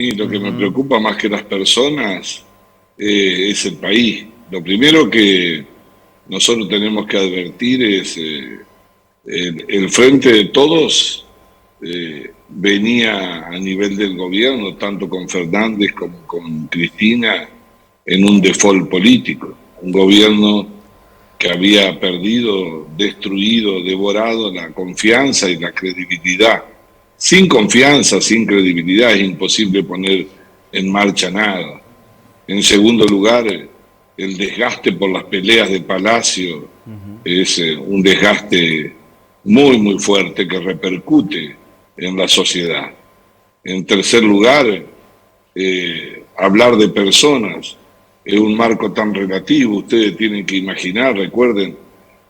Y lo que me Ujú. preocupa más que las personas es el país. Lo primero que nosotros tenemos que advertir es el frente de todos venía a nivel del gobierno, tanto con Fernández como con Cristina, en un default político. Un gobierno que había perdido, destruido, devorado la confianza y la credibilidad. Sin confianza, sin credibilidad es imposible poner en marcha nada. En segundo lugar, el desgaste por las peleas de Palacio es un desgaste muy, muy fuerte que repercute en la sociedad. En tercer lugar, hablar de personas en un marco tan relativo. Ustedes tienen que imaginar, recuerden,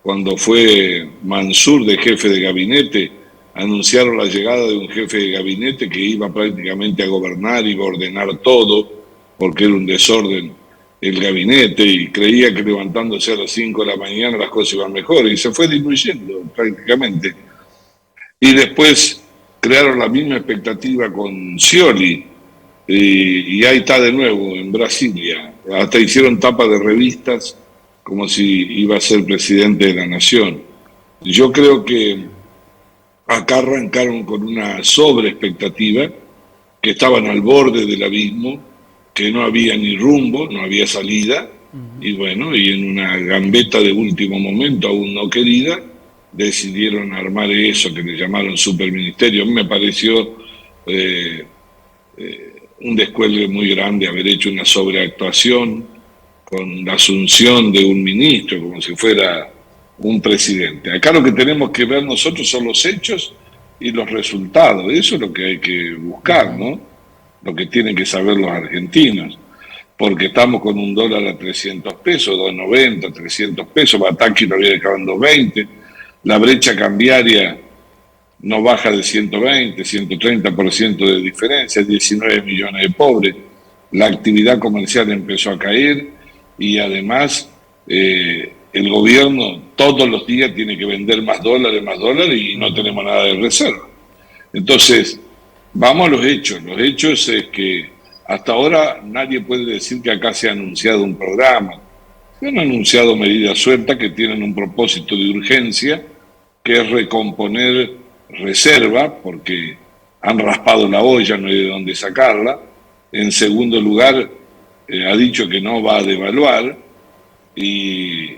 cuando fue Mansur de jefe de gabinete, anunciaron la llegada de un jefe de gabinete que iba prácticamente a gobernar, iba a ordenar todo, porque era un desorden el gabinete y creía que levantándose a las 5 de la mañana las cosas iban mejor y se fue diluyendo prácticamente. Y después crearon la misma expectativa con Scioli, y ahí está de nuevo, en Brasilia. Hasta hicieron tapa de revistas como si iba a ser presidente de la nación. Yo creo que acá arrancaron con una sobreexpectativa, que estaban al borde del abismo, que no había ni rumbo, no había salida, y bueno, y en una gambeta de último momento, aún no querida, decidieron armar eso que le llamaron superministerio. A mí me pareció eh, un descuelgue muy grande haber hecho una sobreactuación con la asunción de un ministro como si fuera un presidente. Acá lo que tenemos que ver nosotros son los hechos y los resultados. Eso es lo que hay que buscar, Ujú. ¿no? Lo que tienen que saber los argentinos. Porque estamos con un dólar a 300 pesos, 290, 300 pesos, Bataki lo había dejado en 220, la brecha cambiaria no baja de 120, 130% de diferencia, 19 millones de pobres, la actividad comercial empezó a caer y además el gobierno todos los días tiene que vender más dólares y no Ujú. tenemos nada de reserva. Entonces, vamos a los hechos. Los hechos es que hasta ahora nadie puede decir que acá se ha anunciado un programa. Se han anunciado medidas sueltas que tienen un propósito de urgencia, que es recomponer reserva, porque han raspado la olla, no hay de dónde sacarla. En segundo lugar, ha dicho que no va a devaluar y,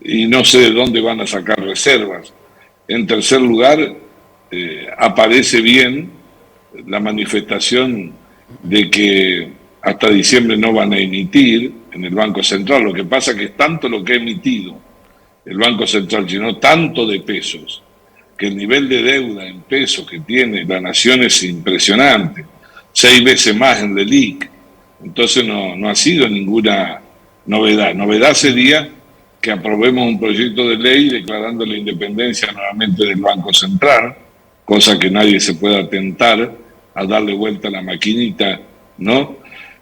y no sé de dónde van a sacar reservas. En tercer lugar, aparece bien la manifestación de que hasta diciembre no van a emitir en el Banco Central. Lo que pasa es que es tanto lo que ha emitido el Banco Central, llenó tanto de pesos, que el nivel de deuda en pesos que tiene la nación es impresionante, 6 veces más en el LELIC. Entonces no ha sido ninguna novedad. Novedad Ujú. sería que aprobemos un proyecto de ley declarando la independencia nuevamente del Banco Central, cosa que nadie se pueda atentar a darle vuelta a la maquinita, ¿no?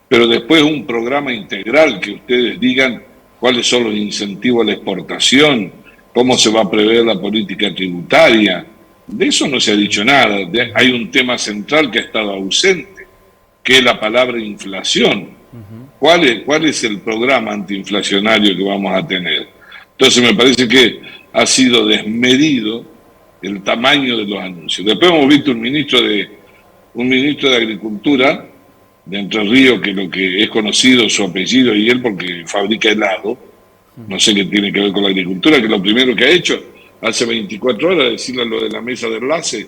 Pero después un programa integral que ustedes digan cuáles son los incentivos a la exportación, cómo se va a prever la política tributaria. De eso no se ha dicho nada. Hay un tema central que ha estado ausente, que es la palabra inflación. ¿Cuál es el programa antiinflacionario que vamos a tener? Entonces me parece que ha sido desmedido el tamaño de los anuncios. Después hemos visto un ministro de Agricultura de Entre Ríos, que lo que es conocido su apellido y él porque fabrica helado, no sé qué tiene que ver con la agricultura, que lo primero que ha hecho hace 24 horas decirle a lo de la mesa de enlace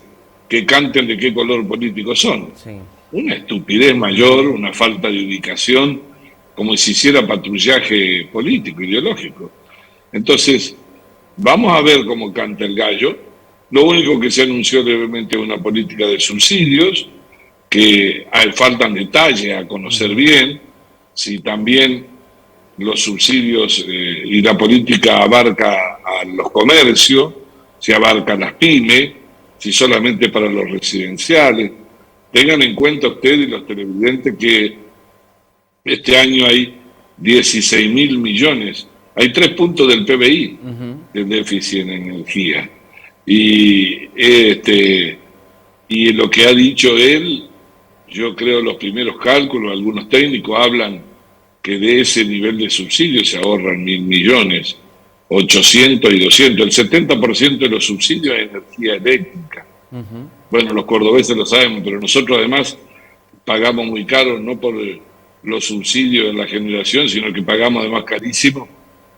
que canten de qué color político son. Sí. Una estupidez mayor, una falta de ubicación, como si hiciera patrullaje político, ideológico. Entonces, vamos a ver cómo canta el gallo. Lo único que se anunció levemente es una política de subsidios, que faltan detalles a conocer Ujú. bien, si también los subsidios y la política abarca a los comercios, si abarca a las pymes, si solamente para los residenciales. Tengan en cuenta ustedes y los televidentes que este año hay 16 mil millones, hay 3 puntos del PBI Ujú. de déficit en energía. Y, y lo que ha dicho él, yo creo los primeros cálculos, algunos técnicos hablan que de ese nivel de subsidio se ahorran 1.000 millones, 800 y 200. El 70% de los subsidios es energía eléctrica. Bueno, los cordobeses lo sabemos, pero nosotros además pagamos muy caro, no por los subsidios de la generación, sino que pagamos además carísimo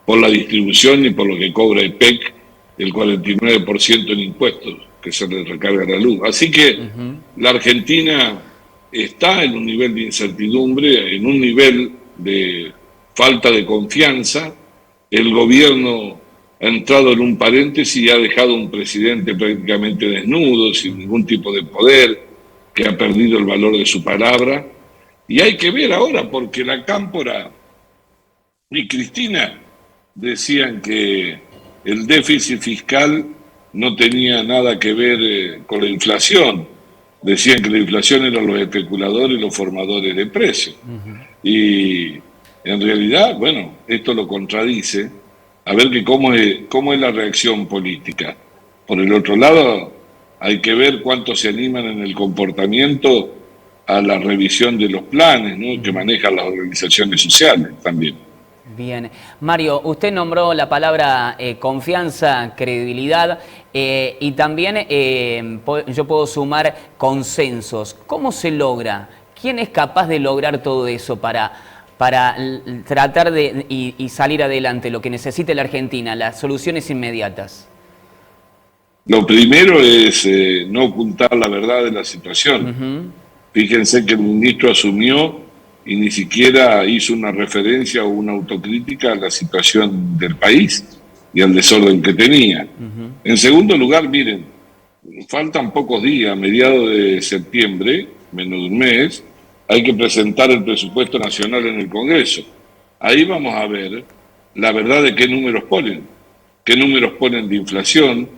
por la distribución y por lo que cobra el PEC, el 49% en impuestos que se le recarga a la luz. Así que la Argentina está en un nivel de incertidumbre, en un nivel de falta de confianza. El gobierno ha entrado en un paréntesis y ha dejado un presidente prácticamente desnudo, sin ningún tipo de poder, que ha perdido el valor de su palabra. Y hay que ver ahora, porque la Cámpora y Cristina decían que el déficit fiscal no tenía nada que ver con la inflación. Decían que la inflación eran los especuladores y los formadores de precios. Y en realidad, bueno, esto lo contradice. A ver que cómo es la reacción política. Por el otro lado, hay que ver cuántos se animan en el comportamiento a la revisión de los planes, ¿no?, que manejan las organizaciones sociales también. Bien. Mario, usted nombró la palabra confianza, credibilidad y también yo puedo sumar consensos. ¿Cómo se logra? ¿Quién es capaz de lograr todo eso para tratar de y salir adelante, lo que necesita la Argentina, las soluciones inmediatas? Lo primero es no ocultar la verdad de la situación. Fíjense que el ministro asumió y ni siquiera hizo una referencia o una autocrítica a la situación del país y al desorden que tenía. En segundo lugar, miren, faltan pocos días, a mediados de septiembre, menos de un mes, hay que presentar el presupuesto nacional en el Congreso. Ahí vamos a ver la verdad de qué números ponen de inflación,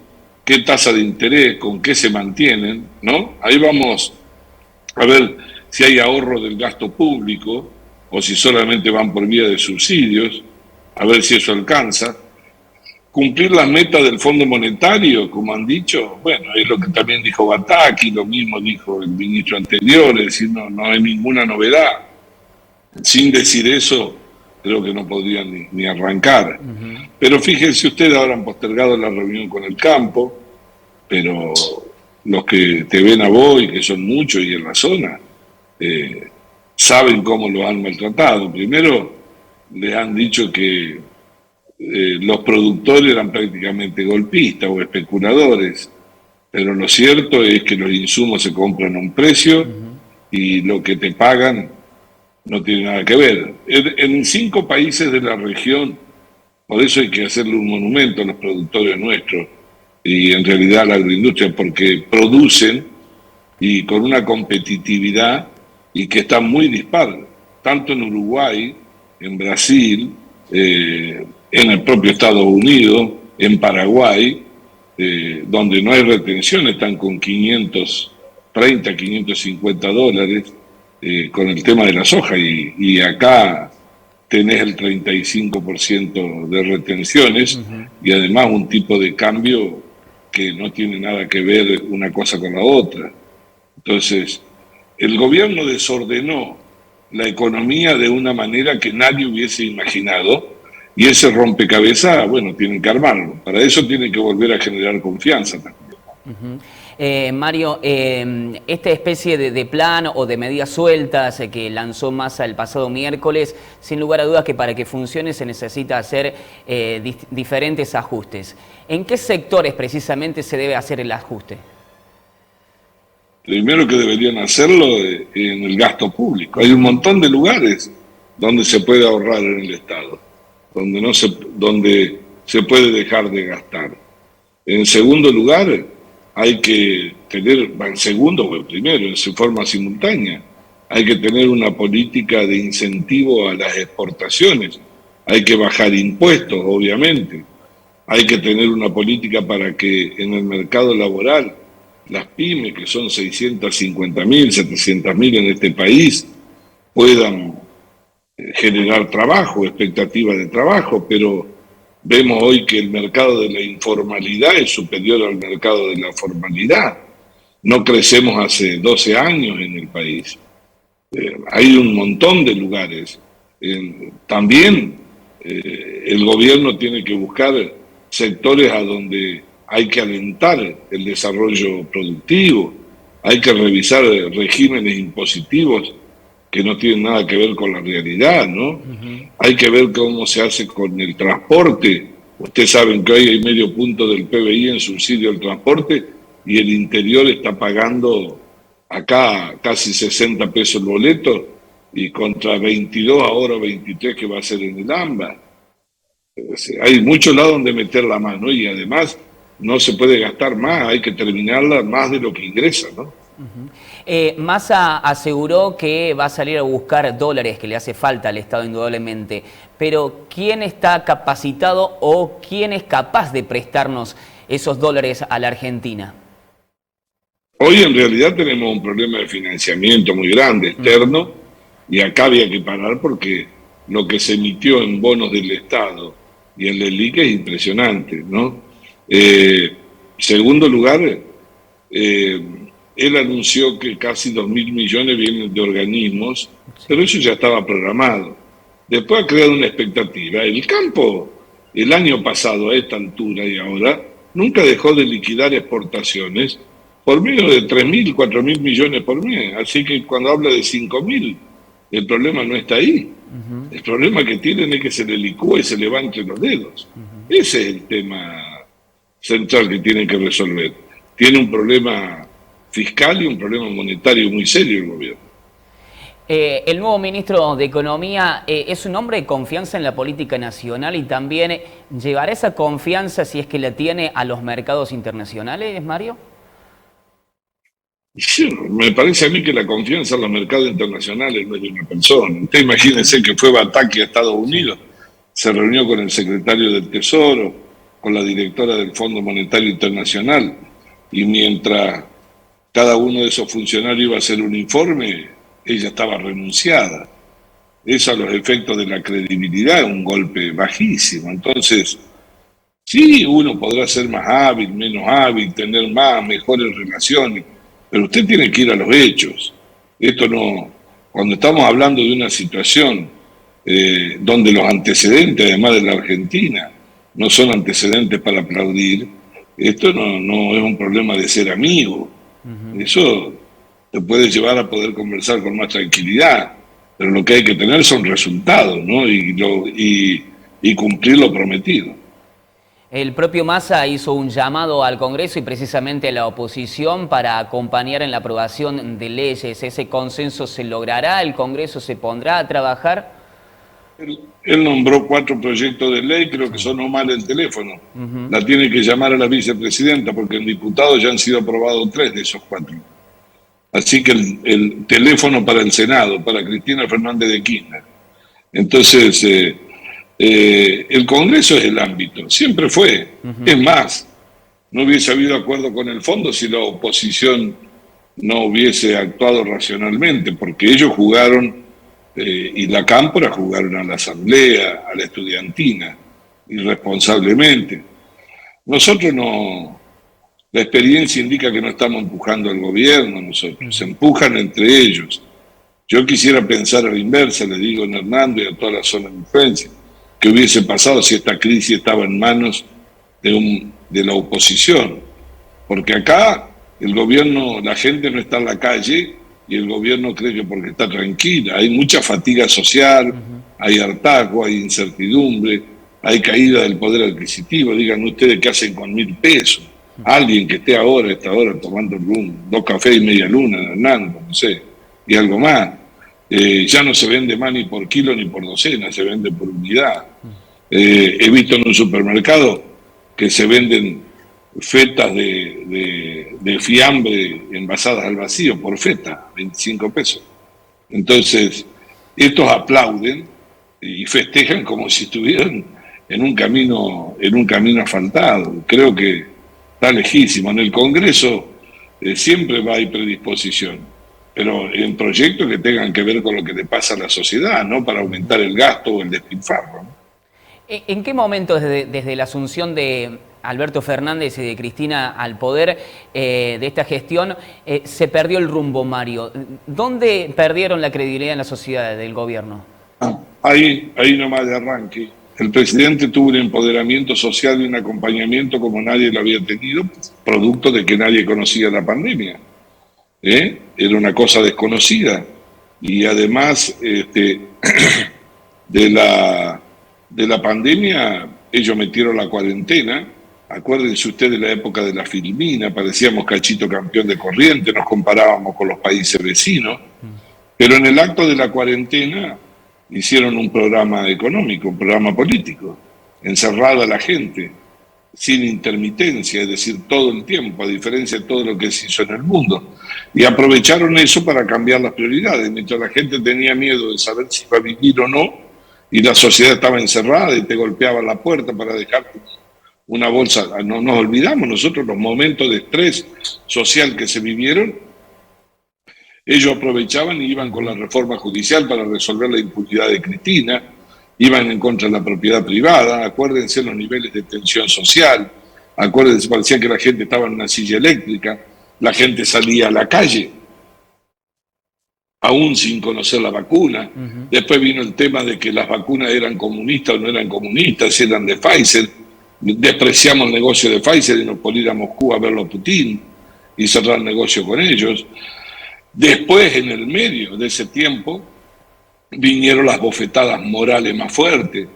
qué tasa de interés, con qué se mantienen, ¿no? Ahí vamos a ver si hay ahorro del gasto público o si solamente van por vía de subsidios, a ver si eso alcanza. Cumplir las metas del Fondo Monetario, como han dicho, bueno, es lo que también dijo Bataki, lo mismo dijo el ministro anterior, es decir, no hay ninguna novedad. Sin decir eso, creo que no podrían ni arrancar. Pero fíjense ustedes, ahora han postergado la reunión con el campo, pero los que te ven a vos, y que son muchos y en la zona, saben cómo los han maltratado. Primero, les han dicho que los productores eran prácticamente golpistas o especuladores, pero lo cierto es que los insumos se compran a un precio y lo que te pagan no tiene nada que ver. En 5 países de la región, por eso hay que hacerle un monumento a los productores nuestros y en realidad a la agroindustria, porque producen y con una competitividad y que está muy dispar, tanto en Uruguay, en Brasil, en el propio Estados Unidos, en Paraguay, donde no hay retención, están con 530, 550 dólares con el tema de la soja y acá tenés el 35% de retenciones y además un tipo de cambio que no tiene nada que ver una cosa con la otra. Entonces, el gobierno desordenó la economía de una manera que nadie hubiese imaginado y ese rompecabezas, bueno, tienen que armarlo. Para eso tienen que volver a generar confianza también. Mario, esta especie de plan o de medidas sueltas que lanzó Massa el pasado miércoles, sin lugar a dudas que para que funcione se necesita hacer diferentes ajustes. ¿En qué sectores precisamente se debe hacer el ajuste? Primero que deberían hacerlo en el gasto público. Hay un montón de lugares donde se puede ahorrar en el Estado, donde se puede dejar de gastar. En segundo lugar, hay que tener, en segundo o en primero, en su forma simultánea, hay que tener una política de incentivo a las exportaciones. Hay que bajar impuestos, obviamente. Hay que tener una política para que en el mercado laboral las pymes, que son 650.000, 700.000 en este país, puedan generar trabajo, expectativas de trabajo, pero vemos hoy que el mercado de la informalidad es superior al mercado de la formalidad. No crecemos hace 12 años en el país. Hay un montón de lugares. También el gobierno tiene que buscar sectores a donde hay que alentar el desarrollo productivo, hay que revisar regímenes impositivos que no tienen nada que ver con la realidad, ¿no? Hay que ver cómo se hace con el transporte. Ustedes saben que hoy hay medio punto del PBI en subsidio al transporte y el interior está pagando acá casi 60 pesos el boleto y contra 22 ahora 23 que va a ser en el AMBA. Hay muchos lados donde meter la mano y además no se puede gastar más, hay que terminarla más de lo que ingresa, ¿no? Massa aseguró que va a salir a buscar dólares que le hace falta al Estado indudablemente, pero ¿quién está capacitado o quién es capaz de prestarnos esos dólares a la Argentina? Hoy en realidad tenemos un problema de financiamiento muy grande, externo, y acá había que parar porque lo que se emitió en bonos del Estado y el del LIC es impresionante, ¿no? Segundo lugar, él anunció que casi 2.000 millones vienen de organismos, pero eso ya estaba programado. Después ha creado una expectativa. El campo, el año pasado a esta altura y ahora, nunca dejó de liquidar exportaciones por menos de 3.000, 4.000 millones por mes. Así que cuando habla de 5.000, el problema no está ahí. El problema que tienen es que se le licúa y se le va entre los dedos. Ese es el tema central que tienen que resolver. Tiene un problema fiscal y un problema monetario muy serio el gobierno. El nuevo ministro de Economía es un hombre de confianza en la política nacional y también llevará esa confianza, si es que la tiene, a los mercados internacionales, Mario. Sí, me parece a mí que la confianza en los mercados internacionales no es de una persona. Usted imagínense que fue Bataki a Estados Unidos, se reunió con el secretario del Tesoro, con la directora del Fondo Monetario Internacional, y mientras cada uno de esos funcionarios iba a hacer un informe, ella estaba renunciada. Eso a los efectos de la credibilidad es un golpe bajísimo. Entonces, sí, uno podrá ser más hábil, menos hábil, tener más, mejores relaciones, pero usted tiene que ir a los hechos. Esto no, cuando estamos hablando de una situación donde los antecedentes, además de la Argentina, no son antecedentes para aplaudir, esto no es un problema de ser amigo. Eso te puede llevar a poder conversar con más tranquilidad, pero lo que hay que tener son resultados, ¿no? Y cumplir lo prometido. El propio Massa hizo un llamado al Congreso y precisamente a la oposición para acompañar en la aprobación de leyes. ¿Ese consenso se logrará? ¿El Congreso se pondrá a trabajar? Él nombró 4 proyectos de ley, creo que sonó mal el teléfono. La tiene que llamar a la vicepresidenta porque en diputados ya han sido aprobados 3 de esos 4. Así que el teléfono para el Senado, para Cristina Fernández de Kirchner. Entonces, el Congreso es el ámbito, siempre fue. Es más, no hubiese habido acuerdo con el fondo si la oposición no hubiese actuado racionalmente, porque ellos jugaron, y la cámpora jugaron a la asamblea, a la estudiantina, irresponsablemente. Nosotros no, la experiencia indica que no estamos empujando al gobierno, nosotros, se empujan entre ellos. Yo quisiera pensar a la inversa, le digo a Hernando y a toda la zona de influencia, qué hubiese pasado si esta crisis estaba en manos de la oposición. Porque acá el gobierno, la gente no está en la calle y el gobierno cree que porque está tranquila. Hay mucha fatiga social, hay hartazgo, hay incertidumbre, hay caída del poder adquisitivo. Digan ustedes qué hacen con 1.000 pesos. Alguien que esté ahora, a esta hora, tomando 2 cafés y media luna, Hernando, no sé, y algo más. Ya no se vende más ni por kilo ni por docena, se vende por unidad. He visto en un supermercado que se venden fetas de fiambre envasadas al vacío por feta, 25 pesos. Entonces, estos aplauden y festejan como si estuvieran en un camino asfaltado. Creo que está lejísimo. En el Congreso siempre va a haber predisposición, pero en proyectos que tengan que ver con lo que le pasa a la sociedad, no para aumentar el gasto o el despilfarro, ¿no? ¿En qué momento desde la asunción de Alberto Fernández y de Cristina al poder de esta gestión, se perdió el rumbo, Mario. ¿Dónde perdieron la credibilidad en la sociedad del gobierno? Ahí nomás de arranque. El presidente tuvo un empoderamiento social y un acompañamiento como nadie lo había tenido, producto de que nadie conocía la pandemia. Era una cosa desconocida. Y además de la pandemia, ellos metieron la cuarentena. Acuérdense ustedes de la época de la Filmina, parecíamos Cachito campeón de corriente, nos comparábamos con los países vecinos. Pero en el acto de la cuarentena hicieron un programa económico, un programa político, encerrada la gente, sin intermitencia, es decir, todo el tiempo, a diferencia de todo lo que se hizo en el mundo. Y aprovecharon eso para cambiar las prioridades, mientras la gente tenía miedo de saber si iba a vivir o no, y la sociedad estaba encerrada y te golpeaba la puerta para dejarte una bolsa. No nos olvidamos nosotros los momentos de estrés social que se vivieron. Ellos aprovechaban y iban con la reforma judicial para resolver la impunidad de Cristina, iban en contra de la propiedad privada, acuérdense los niveles de tensión social, acuérdense, parecía que la gente estaba en una silla eléctrica, la gente salía a la calle, aún sin conocer la vacuna. Después vino el tema de que las vacunas eran comunistas o no eran comunistas, si eran de Pfizer. Despreciamos el negocio de Pfizer y nos por ir a Moscú a verlo a Putin y cerrar negocio con ellos. Después, en el medio de ese tiempo, vinieron las bofetadas morales más fuertes.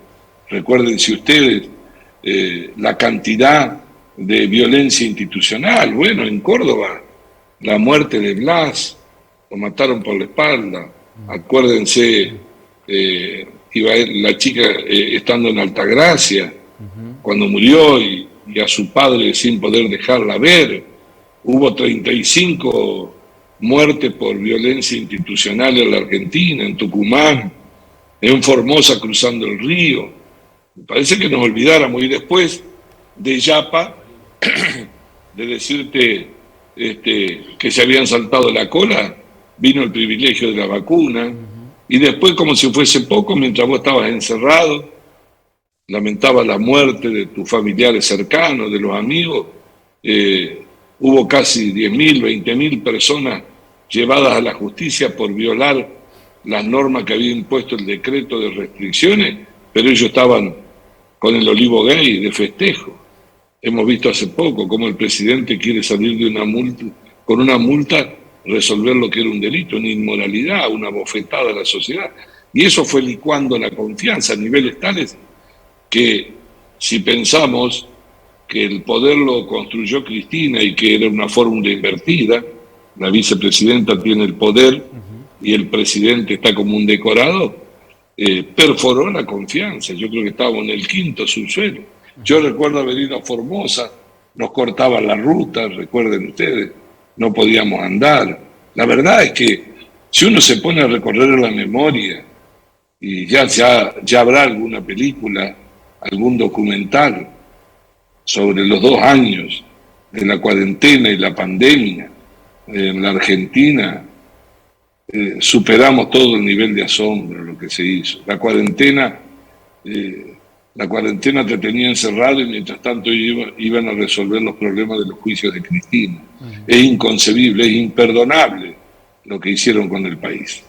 Recuérdense ustedes la cantidad de violencia institucional. Bueno, en Córdoba, la muerte de Blas, lo mataron por la espalda. Acuérdense, la chica estando en Altagracia, cuando murió y a su padre sin poder dejarla ver. Hubo 35 muertes por violencia institucional en la Argentina, en Tucumán, en Formosa cruzando el río. Me parece que nos olvidáramos. Y después de Yapa, de decirte que se habían saltado la cola, vino el privilegio de la vacuna. Y después, como si fuese poco, mientras vos estabas encerrado, lamentabas la muerte de tus familiares cercanos, de los amigos, hubo casi 10.000, 20.000 personas llevadas a la justicia por violar las normas que había impuesto el decreto de restricciones, pero ellos estaban con el olivo gay de festejo. Hemos visto hace poco cómo el presidente quiere salir de una multa, con una multa resolver lo que era un delito, una inmoralidad, una bofetada a la sociedad. Y eso fue licuando la confianza a niveles tales que si pensamos que el poder lo construyó Cristina y que era una fórmula invertida, la vicepresidenta tiene el poder y el presidente está como un decorado, perforó la confianza. Yo creo que estábamos en el quinto subsuelo. Yo recuerdo haber ido a Formosa, nos cortaban la ruta, recuerden ustedes, no podíamos andar. La verdad es que si uno se pone a recorrer la memoria, y ya habrá alguna película, algún documental sobre los 2 años de la cuarentena y la pandemia en la Argentina, superamos todo el nivel de asombro lo que se hizo. La cuarentena te tenía encerrado y mientras tanto iban a resolver los problemas de los juicios de Cristina. Es inconcebible, es imperdonable lo que hicieron con el país.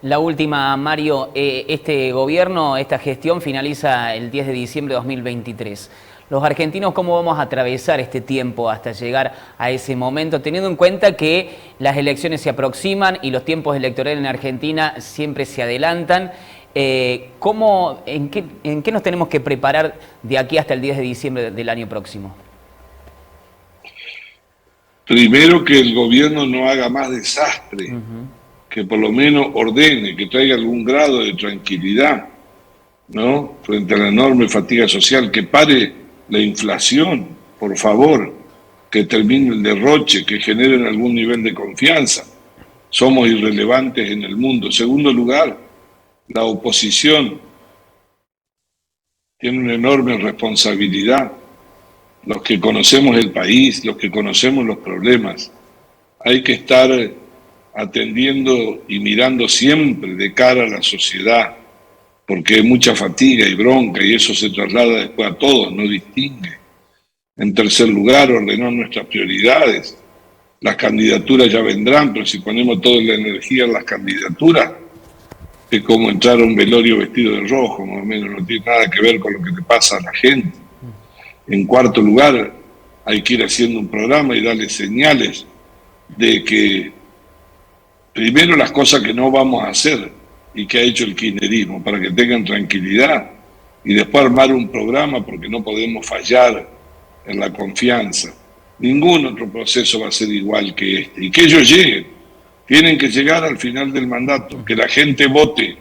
La última, Mario, este gobierno, esta gestión finaliza el 10 de diciembre de 2023. Los argentinos, ¿cómo vamos a atravesar este tiempo hasta llegar a ese momento, teniendo en cuenta que las elecciones se aproximan y los tiempos electorales en Argentina siempre se adelantan? ¿En qué nos tenemos que preparar de aquí hasta el 10 de diciembre del año próximo? Primero, que el gobierno no haga más desastre, que por lo menos ordene, que traiga algún grado de tranquilidad, ¿no? Frente a la enorme fatiga social, que pare la inflación, por favor, que termine el derroche, que generen algún nivel de confianza. Somos irrelevantes en el mundo. Segundo lugar, la oposición tiene una enorme responsabilidad. Los que conocemos el país, los que conocemos los problemas, hay que estar atendiendo y mirando siempre de cara a la sociedad, porque hay mucha fatiga y bronca y eso se traslada después a todos, no distingue. En tercer lugar, ordenó nuestras prioridades. Las candidaturas ya vendrán, pero si ponemos toda la energía en las candidaturas, es como entrar a un velorio vestido de rojo, más o menos, no tiene nada que ver con lo que te pasa a la gente. En cuarto lugar, hay que ir haciendo un programa y darle señales de que primero las cosas que no vamos a hacer y que ha hecho el kirchnerismo para que tengan tranquilidad, y después armar un programa porque no podemos fallar en la confianza. Ningún otro proceso va a ser igual que este. Y que ellos lleguen. Tienen que llegar al final del mandato, que la gente vote.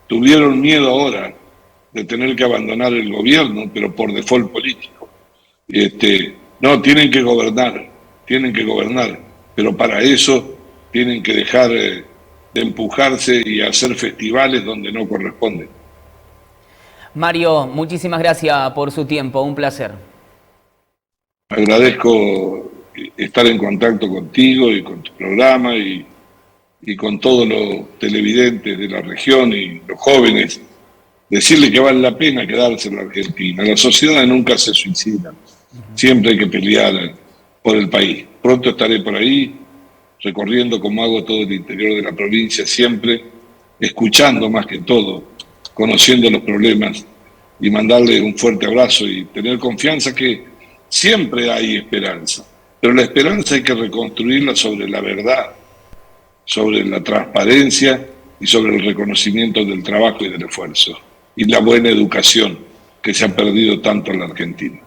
Tuvieron miedo ahora de tener que abandonar el gobierno, pero por default político. No, tienen que gobernar, pero para eso tienen que dejar de empujarse y hacer festivales donde no corresponden. Mario, muchísimas gracias por su tiempo, un placer. Agradezco estar en contacto contigo y con tu programa y con todos los televidentes de la región y los jóvenes, decirle que vale la pena quedarse en la Argentina. Las sociedades nunca se suicidan, siempre hay que pelear por el país. Pronto estaré por ahí, recorriendo como hago todo el interior de la provincia, siempre escuchando más que todo, conociendo los problemas y mandarle un fuerte abrazo y tener confianza que siempre hay esperanza, pero la esperanza hay que reconstruirla sobre la verdad, sobre la transparencia y sobre el reconocimiento del trabajo y del esfuerzo y la buena educación que se ha perdido tanto en la Argentina.